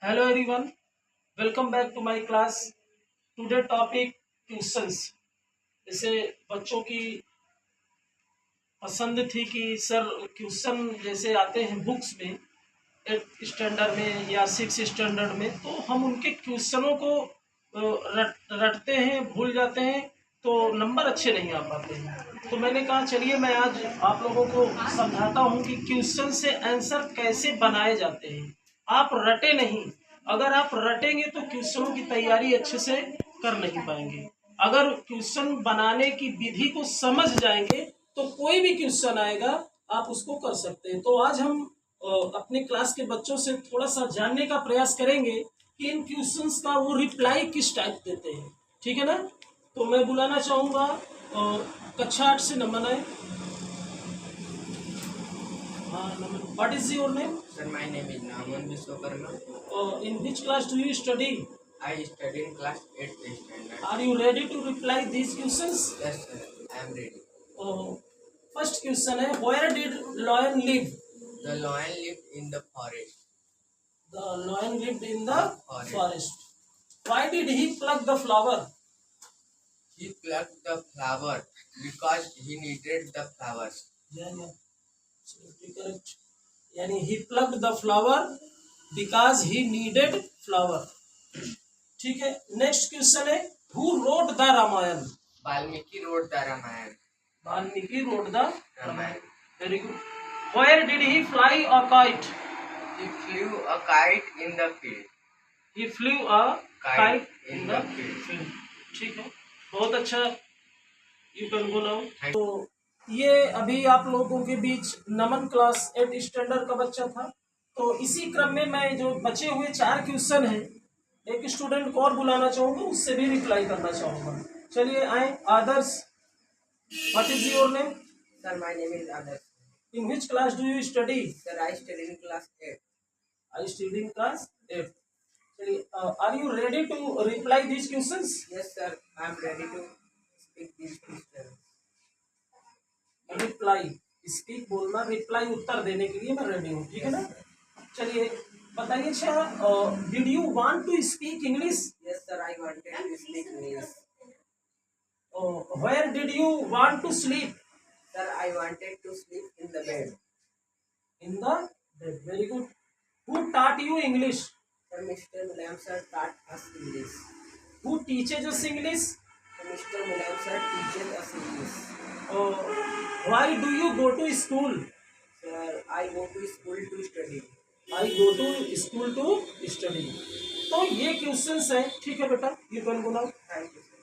Hello everyone, welcome back to my class. Today topic questions. जैसे बच्चों की पसंद थी कि सर क्वेश्चन जैसे आते हैं बुक्स में 8th स्टैंडर्ड में या 6th स्टैंडर्ड में, तो हम उनके क्वेश्चनों को रटते हैं, भूल जाते हैं, तो नंबर अच्छे नहीं आ पाते हैं। तो मैंने कहा चलिए मैं आज आप लोगों को समझाता हूँ कि क्वेश्चन से आंसर कैसे बनाए जाते हैं। आप रटे नहीं, अगर आप रटेंगे तो क्वेश्चनों की तैयारी अच्छे से कर नहीं पाएंगे। अगर क्वेश्चन बनाने की विधि को समझ जाएंगे तो कोई भी क्वेश्चन आएगा आप उसको कर सकते हैं। तो आज हम अपने क्लास के बच्चों से थोड़ा सा जानने का प्रयास करेंगे कि इन क्वेश्चंस का वो रिप्लाई किस टाइप देते हैं। ठीक है ना? तो मैं बुलाना चाहूँगा कक्षा 8 से नमन है। What is your name? Sir, my name is Naman Vishwakarma. In which class do you study? I study in class 8th standard. Are you ready to reply these questions? Yes, sir, I am ready. First question है, where did lion live? The lion lived in the forest. The lion lived in the forest. Why did he pluck the flower? He plucked the flower because he needed the flowers. Yeah. Absolutely correct. यानी he plucked the flower because he needed flower. ठीक है। Next question है, who wrote the Ramayana? Valmiki wrote the Ramayana. Valmiki wrote the Ramayana. Very good. Where did he fly a kite? He flew a kite in the field. He flew a kite in the field. ठीक है, बहुत अच्छा। You can go now. तो ये अभी आप लोगों के बीच नमन क्लास 8 स्टैंडर्ड का बच्चा था। तो इसी क्रम में मैं जो बचे हुए 4 क्वेश्चन हैं, एक स्टूडेंट को और बुलाना चाहूँगा, उससे भी रिप्लाई करना चाहूँगा। चलिए आए। Adarsh, what is your name? Sir, my name is Adarsh. In which class do you study? Sir, I study in class 8. I study in class 8। चलिए, are you ready to reply this questions? Yes, sir, I am ready to speak these questions. Reply speak बोलना, reply उत्तर देने के लिए मैं ready हूँ। ठीक है ना? चलिए बताइए, अच्छा did you want to speak English? Yes, sir, I wanted to speak English. Where did you want to sleep? Sir, I wanted to sleep in the bed. In the bed. Very good. Who taught you English? Sir, Mr. Mulayam sir taught us English. Who teaches us English? Sir, Mr. Mulayam sir teaches us English. Why do you go to school? Sir, I go to school to study. I go to school to study. तो ये questions है। ठीक है बेटा, you can go now. Thank you, sir.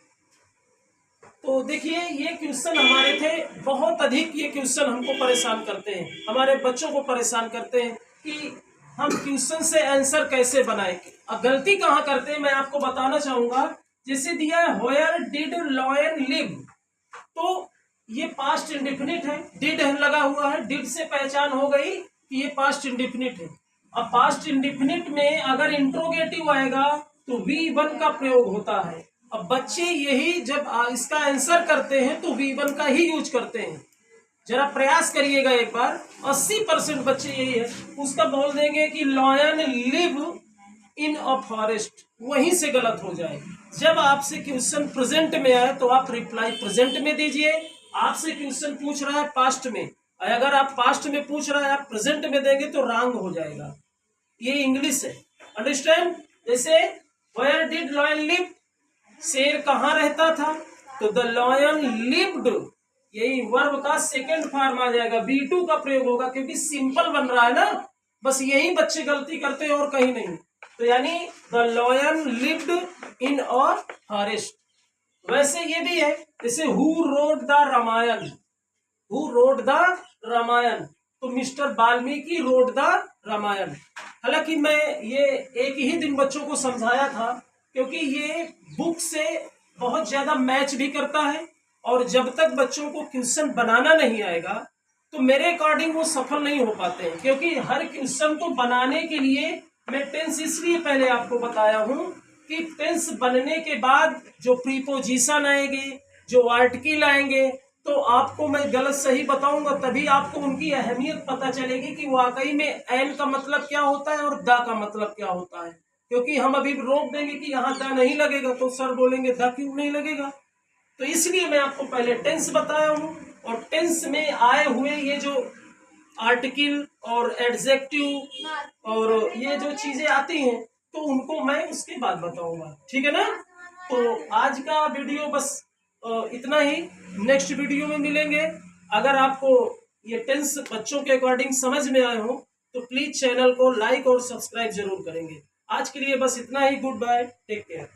तो देखिए, ये question हमारे थे बहुत अधिक। ये क्वेश्चन हमको परेशान करते हैं, हमारे बच्चों को परेशान करते हैं कि हम क्वेश्चन से आंसर कैसे बनाएं। अब गलती कहाँ करते हैं मैं आपको बताना चाहूंगा। जैसे दिया है वेयर डिड लायन लिव, तो ये पास्ट इंडेफिनिट है, डिड लगा हुआ है। डिड से पहचान हो गई कि ये पास्ट इंडेफिनिट है। अब पास्ट इंडेफिनिट में अगर इंट्रोगेटिव आएगा तो V1 का प्रयोग होता है। अब बच्चे यही जब इसका आंसर करते हैं तो V1 का ही यूज करते हैं। जरा प्रयास करिएगा एक बार, 80% बच्चे यही है। उसका बोल देंगे कि lion live in a forest, वहीं से गलत हो जाए। जब आपसे क्वेश्चन प्रेजेंट में आए तो आप रिप्लाई प्रेजेंट में दीजिए। आपसे क्वेश्चन पूछ रहा है पास्ट में, अगर आप पास्ट में पूछ रहा है आप प्रेजेंट में देंगे तो रॉन्ग हो जाएगा। ये इंग्लिश है, अंडरस्टैंड? जैसे वेयर डिड लॉयन लिव, शेर कहाँ रहता था, तो द लॉयन लिव्ड, यही वर्ब का सेकेंड फॉर्म आ जाएगा, V2 का प्रयोग होगा, क्योंकि सिंपल बन रहा है ना। बस यही बच्चे गलती करते हैं और कहीं नहीं। तो यानी the lion lived in a forest. वैसे ये भी है, जैसे who wrote the Ramayana, who wrote the Ramayana, तो mister Valmiki wrote the Ramayana. हालांकि मैं ये एक ही दिन बच्चों को समझाया था, क्योंकि ये बुक से बहुत ज्यादा मैच भी करता है, और जब तक बच्चों को क्वेश्चन बनाना नहीं आएगा तो मेरे अकॉर्डिंग वो सफल नहीं हो पाते हैं। क्योंकि हर क्वेश्चन को बनाने के लिए मैं टेंस इसलिए पहले आपको बताया हूँ कि टेंस बनने के बाद जो प्रीपोजिशन आएंगे, जो आर्टिकल आएंगे, तो आपको मैं गलत सही बताऊंगा, तभी आपको उनकी अहमियत पता चलेगी कि वाकई में एन का मतलब क्या होता है और द का मतलब क्या होता है। क्योंकि हम अभी रोक देंगे कि यहाँ द नहीं लगेगा तो सर बोलेंगे द क्यों नहीं लगेगा। तो इसलिए मैं आपको पहले टेंस बताया हूँ, और टेंस में आए हुए ये जो आर्टिकल और एडजेक्टिव और ये जो चीजें आती हैं तो उनको मैं उसके बाद बताऊंगा, ठीक है ना। तो आज का वीडियो बस इतना ही। नेक्स्ट वीडियो में मिलेंगे। अगर आपको ये टेंस बच्चों के अकॉर्डिंग समझ में आए हो तो प्लीज चैनल को लाइक और सब्सक्राइब जरूर करेंगे। आज के लिए बस इतना ही। Good bye, take care.